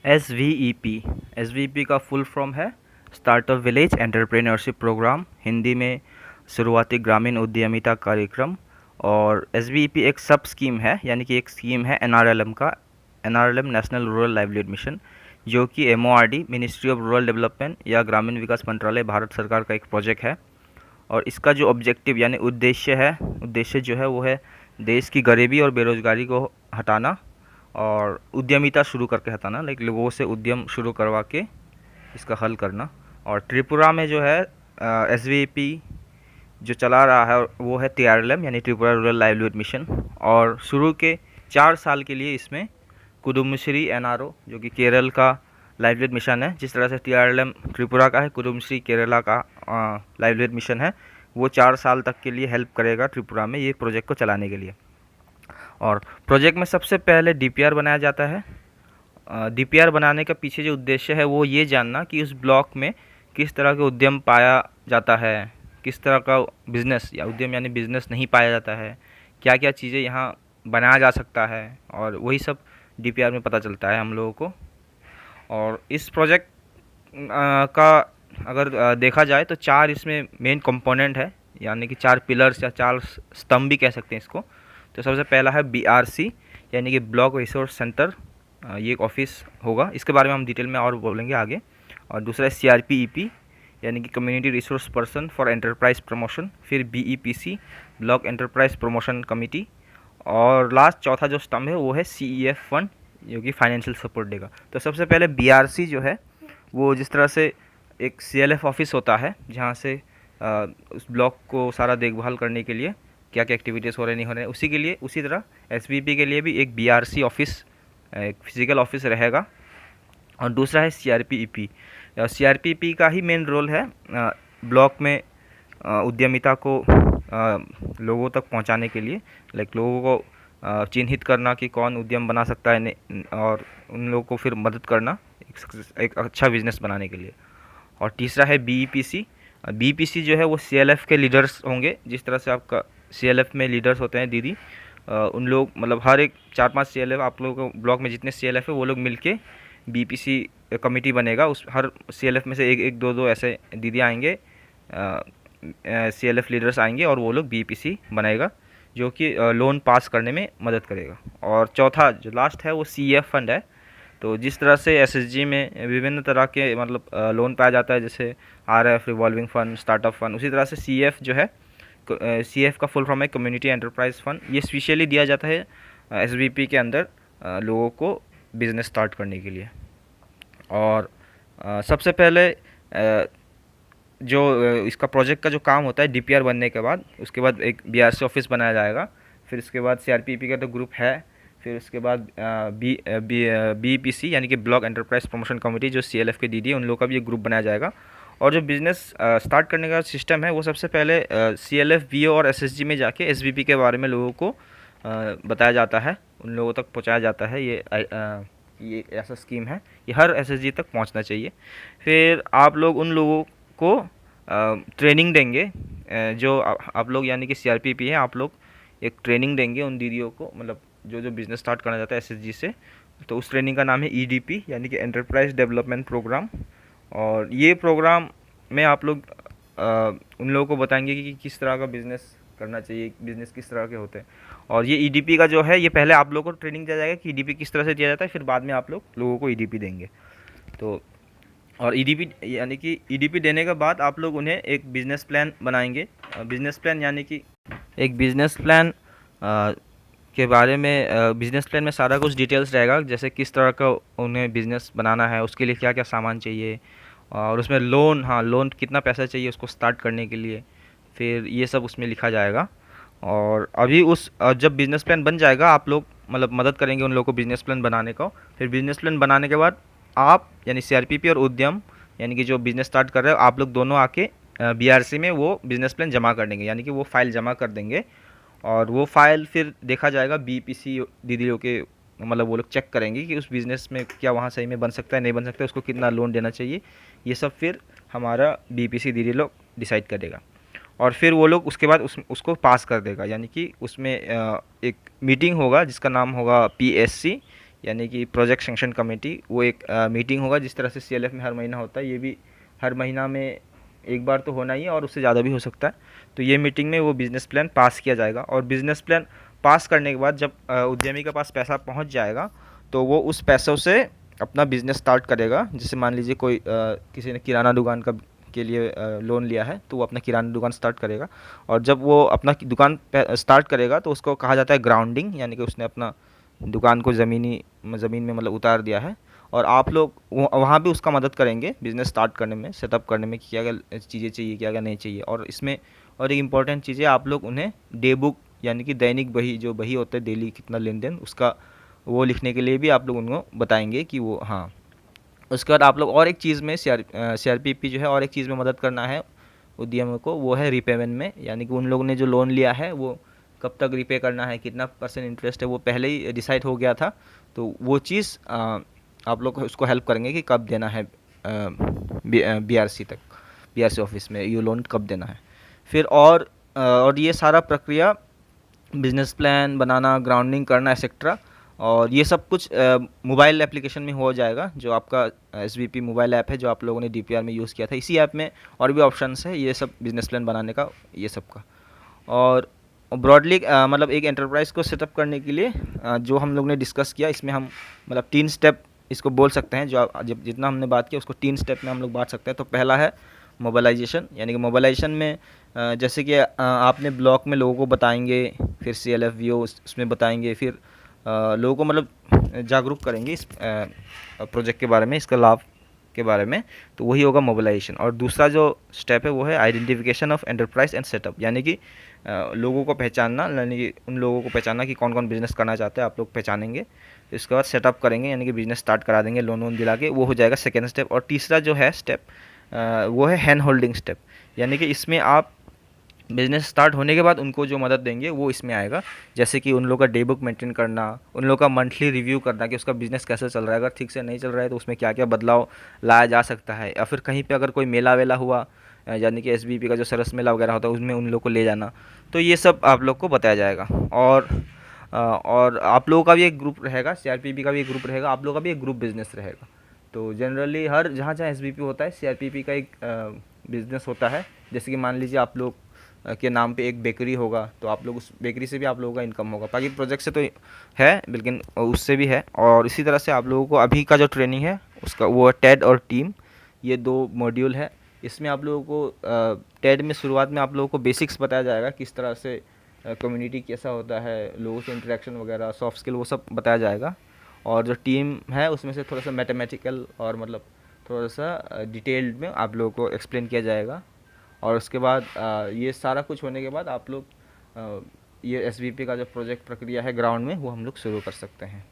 S V E P का full form है startup village entrepreneurship programme, Hindi में शुरुआती ग्रामीण उद्यमिता कार्यक्रम। और एस वी ई पी एक सब स्कीम है, यानी कि एक स्कीम है एन का, N national rural livelihood mission, जो कि M ministry of rural development या ग्रामीण विकास मंत्रालय, भारत सरकार का एक प्रोजेक्ट है। और इसका जो ऑब्जेक्टिव यानी उद्देश्य जो है वो है देश की गरीबी और बेरोजगारी को हटाना और उद्यमिता शुरू करके हटाना, लाइक लोगों से उद्यम शुरू करवा के इसका हल करना। और त्रिपुरा में जो है एस जो चला रहा है वो है TRLM यानी त्रिपुरा रूरल लाइवलीहुड मिशन। और शुरू के 4 साल के लिए इसमें कुदुम्बश्री NRO जो कि केरल का लाइवलीहुड मिशन है, जिस तरह से TRLM त्रिपुरा का है, कुदुम्बश्री केरला का लाइवलीहुड मिशन है, वो 4 साल तक के लिए हेल्प करेगा त्रिपुरा में ये प्रोजेक्ट को चलाने के लिए। और प्रोजेक्ट में सबसे पहले DPR बनाया जाता है। DPR बनाने का पीछे जो उद्देश्य है वो ये जानना कि उस ब्लॉक में किस तरह के उद्यम पाया जाता है, किस तरह का बिज़नेस या उद्यम यानी बिज़नेस नहीं पाया जाता है, क्या क्या चीज़ें यहाँ बनाया जा सकता है, और वही सब DPR में पता चलता है हम लोगों को। और इस प्रोजेक्ट का अगर देखा जाए तो 4 इसमें मेन कंपोनेंट है, यानी कि 4 पिलर्स या 4 स्तंभ भी कह सकते हैं इसको। तो सबसे पहला है BRC यानी कि ब्लॉक रिसोर्स सेंटर, ये एक ऑफिस होगा, इसके बारे में हम डिटेल में और बोलेंगे आगे। और दूसरा है CRPEP यानी कि community resource person for enterprise promotion. फिर BEPC block enterprise promotion committee. और लास्ट चौथा जो स्तंभ है वो है CEF फंड, जो कि फाइनेंशियल सपोर्ट देगा। तो सबसे पहले BRC जो है वो जिस तरह से एक CLF ऑफिस होता है, जहाँ से उस ब्लॉक को सारा देखभाल करने के लिए क्या क्या एक्टिविटीज़ हो रहे नहीं हो रहे, उसी के लिए उसी तरह SVP के लिए भी एक BRC ऑफिस, एक फिजिकल ऑफिस रहेगा। और दूसरा है CRPEP। CRPEP का ही मेन रोल है ब्लॉक में उद्यमिता को लोगों तक पहुंचाने के लिए, लाइक लोगों को चिन्हित करना कि कौन उद्यम बना सकता है और उन लोगों को फिर मदद करना एक अच्छा बिजनेस बनाने के लिए। और तीसरा है BEPC। BEPC जो है वो CLF के लीडर्स होंगे, जिस तरह से आपका CLF में लीडर्स होते हैं दीदी, उन लोग मतलब हर एक 4-5 CLF आप लोगों को ब्लॉक में जितने CLF है वो लोग मिलके BEPC कमेटी बनेगा। उस हर CLF में से एक दो ऐसे दीदी आएंगे, CLF लीडर्स आएंगे और वो लोग BEPC बनाएगा, जो कि लोन पास करने में मदद करेगा। और चौथा जो लास्ट है वो CEF फंड है। तो जिस तरह से SSG में विभिन्न तरह के मतलब लोन पाया जाता है, जैसे RF revolving fund, startup fund, उसी तरह से CF जो है, CF का फुल फॉर्म है कम्युनिटी एंटरप्राइज फंड। ये स्पेशली दिया जाता है SVP के अंदर लोगों को बिज़नेस स्टार्ट करने के लिए। और सबसे पहले जो इसका प्रोजेक्ट का जो काम होता है DPR बनने के बाद, उसके बाद एक BRC ऑफिस बनाया जाएगा, फिर उसके बाद CRPP का तो ग्रुप है, फिर उसके बाद BEPC यानी कि ब्लॉक एंटरप्राइज प्रमोशन कमेटी जो CLF के दीदी है उन लोगों का भी एक ग्रुप बनाया जाएगा। और जो बिज़नेस स्टार्ट करने का सिस्टम है वो सबसे पहले CLF VO और SSG में जाके SVP के बारे में लोगों को बताया जाता है, उन लोगों तक पहुंचाया जाता है। ये ऐसा स्कीम है, ये हर SSG तक पहुंचना चाहिए। फिर आप लोग उन लोगों को ट्रेनिंग देंगे, जो आप लोग यानी कि CRPP है, आप लोग एक ट्रेनिंग देंगे उन दीदियों को, मतलब जो बिज़नेस स्टार्ट करना चाहता है SSG से। तो उस ट्रेनिंग का नाम है EDP यानी कि एंटरप्राइज डेवलपमेंट प्रोग्राम। और ये प्रोग्राम में आप लोग उन लोगों को बताएंगे कि किस तरह का बिज़नेस करना चाहिए, बिज़नेस किस तरह के होते हैं। और ये EDP का जो है ये पहले आप लोगों को ट्रेनिंग दिया जाएगा कि EDP किस तरह से दिया जाता है, फिर बाद में आप लोगों को EDP देंगे। तो और EDP यानी कि EDP देने के बाद आप लोग उन्हें एक बिज़नेस प्लान बनाएंगे। बिज़नेस प्लान यानी कि एक बिज़नेस प्लान के बारे में, बिज़नेस प्लान में सारा कुछ डिटेल्स रहेगा, जैसे किस तरह का उन्हें बिज़नेस बनाना है, उसके लिए क्या क्या सामान चाहिए, और उसमें लोन कितना पैसा चाहिए उसको स्टार्ट करने के लिए, फिर ये सब उसमें लिखा जाएगा। और अभी जब बिज़नेस प्लान बन जाएगा आप लोग मतलब मदद करेंगे उन लोगों को बिज़नेस प्लान बनाने का। फिर बिज़नेस प्लान बनाने के बाद आप यानी CRPP और उद्यम यानी कि जो बिज़नेस स्टार्ट कर रहे हो आप लोग दोनों आके BRC में वो बिज़नेस प्लान जमा कर देंगे, यानी कि वो फाइल जमा कर देंगे। और वो फाइल फिर देखा जाएगा BEPC दीदियों के, मतलब वो लोग चेक करेंगे कि उस बिज़नेस में क्या वहाँ सही में बन सकता है नहीं बन सकता है, उसको कितना लोन देना चाहिए, ये सब फिर हमारा BEPC दीदी लोग डिसाइड करेगा। और फिर वो लोग उसके बाद उसको पास कर देगा, यानी कि उसमें एक मीटिंग होगा जिसका नाम होगा PSC यानी कि प्रोजेक्ट सैंक्शन कमेटी, वो एक मीटिंग होगा जिस तरह से CLF में हर महीना होता है, ये भी हर महीना में एक बार तो होना ही है और उससे ज़्यादा भी हो सकता है। तो ये मीटिंग में वो बिज़नेस प्लान पास किया जाएगा और बिज़नेस प्लान पास करने के बाद जब उद्यमी के पास पैसा पहुंच जाएगा तो वो उस पैसों से अपना बिज़नेस स्टार्ट करेगा। जैसे मान लीजिए कोई किसी ने किराना दुकान का के लिए लोन लिया है तो वो अपना किराना दुकान स्टार्ट करेगा, और जब वो अपना दुकान स्टार्ट करेगा तो उसको कहा जाता है ग्राउंडिंग, यानी कि उसने अपना दुकान को ज़मीन में मतलब उतार दिया है। और आप लोग वहाँ भी उसका मदद करेंगे बिज़नेस स्टार्ट करने में, सेटअप करने में, कि क्या क्या चीज़ें चाहिए, क्या क्या नहीं चाहिए। और इसमें और एक इम्पॉर्टेंट चीज़ है, आप लोग उन्हें डे बुक यानी कि दैनिक बही, जो बही होता है डेली कितना लेन देन उसका, वो लिखने के लिए भी आप लोग उनको बताएंगे कि वो, हाँ। उसके बाद आप लोग और एक चीज़ में CRPP जो है और एक चीज़ में मदद करना है उद्यमियों को, वो है रीपेमेंट में, यानी कि उन लोगों ने जो लोन लिया है वो कब तक रीपे करना है, कितना % इंटरेस्ट है, वो पहले ही डिसाइड हो गया था। तो वो चीज़ आप लोग उसको हेल्प करेंगे कि कब देना है BRC तक, BRC ऑफिस में ये लोन कब देना है। फिर और ये सारा प्रक्रिया, बिजनेस प्लान बनाना, ग्राउंडिंग करना एक्सेट्रा, और ये सब कुछ मोबाइल एप्लीकेशन में हो जाएगा, जो आपका SVP मोबाइल ऐप है जो आप लोगों ने DPR में यूज़ किया था। इसी ऐप में और भी ऑप्शंस है ये सब बिजनेस प्लान बनाने का, ये सब का। और ब्रॉडली मतलब एक एंटरप्राइज़ को सेटअप करने के लिए जो हम लोग ने डिस्कस किया, इसमें हम मतलब 3 स्टेप इसको बोल सकते हैं। जो जब जितना हमने बात किया उसको 3 स्टेप में हम लोग बांट सकते हैं। तो पहला है मोबालाइजेशन, यानी कि मोबालाइजेशन में जैसे कि आपने ब्लॉक में लोगों को बताएंगे, फिर CLF VO उसमें बताएंगे, फिर लोगों को मतलब जागरूक करेंगे इस प्रोजेक्ट के बारे में, इसका लाभ के बारे में। तो वही होगा मोबिलाइजेशन। और दूसरा जो स्टेप है वो है identification of enterprise and setup, यानी कि लोगों को पहचानना, यानी कि उन लोगों को पहचानना कि कौन कौन बिज़नेस करना चाहते हैं, आप लोग पहचानेंगे। इसके बाद सेटअप करेंगे, यानी कि बिज़नेस स्टार्ट करा देंगे लोन वोन दिला के, वो हो जाएगा सेकेंड स्टेप। और तीसरा जो है स्टेप वो है हैंड होल्डिंग स्टेप, यानी कि इसमें आप बिज़नेस स्टार्ट होने के बाद उनको जो मदद देंगे वो इसमें आएगा। जैसे कि उन लोगों का डे बुक मेंटेन करना, उन लोगों का मंथली रिव्यू करना कि उसका बिज़नेस कैसे चल रहा है, अगर ठीक से नहीं चल रहा है तो उसमें क्या क्या बदलाव लाया जा सकता है, या फिर कहीं पे अगर कोई मेला वेला हुआ, यानी कि SBP का जो सरस मेला वगैरह होता है उसमें उन लोग को ले जाना। तो ये सब आप लोग को बताया जाएगा। और आप लोगों का भी एक ग्रुप रहेगा, CRPP का भी एक ग्रुप रहेगा, आप लोगों का भी एक ग्रुप बिज़नेस रहेगा। तो जनरली हर जहाँ जहाँ SBP होता है CRPP का एक बिज़नेस होता है। जैसे कि मान लीजिए आप लोग के नाम पे एक बेकरी होगा, तो आप लोग उस बेकरी से भी आप लोगों का इनकम होगा। बाकी प्रोजेक्ट से तो है, लेकिन उससे भी है। और इसी तरह से आप लोगों को अभी का जो ट्रेनिंग है उसका, वो टेड और टीम, ये 2 मॉड्यूल है। इसमें आप लोगों को टेड में शुरुआत में आप लोगों को बेसिक्स बताया जाएगा, किस तरह से कम्युनिटी कैसा होता है, लोगों से इंटरेक्शन वगैरह, सॉफ्ट स्किल, वो सब बताया जाएगा। और जो टीम है उसमें से थोड़ा सा मैथमेटिकल और मतलब थोड़ा सा डिटेल्ड में आप लोगों को एक्सप्लेन किया जाएगा। और उसके बाद ये सारा कुछ होने के बाद आप लोग ये SVP का जो प्रोजेक्ट प्रक्रिया है ग्राउंड में, वो हम लोग शुरू कर सकते हैं।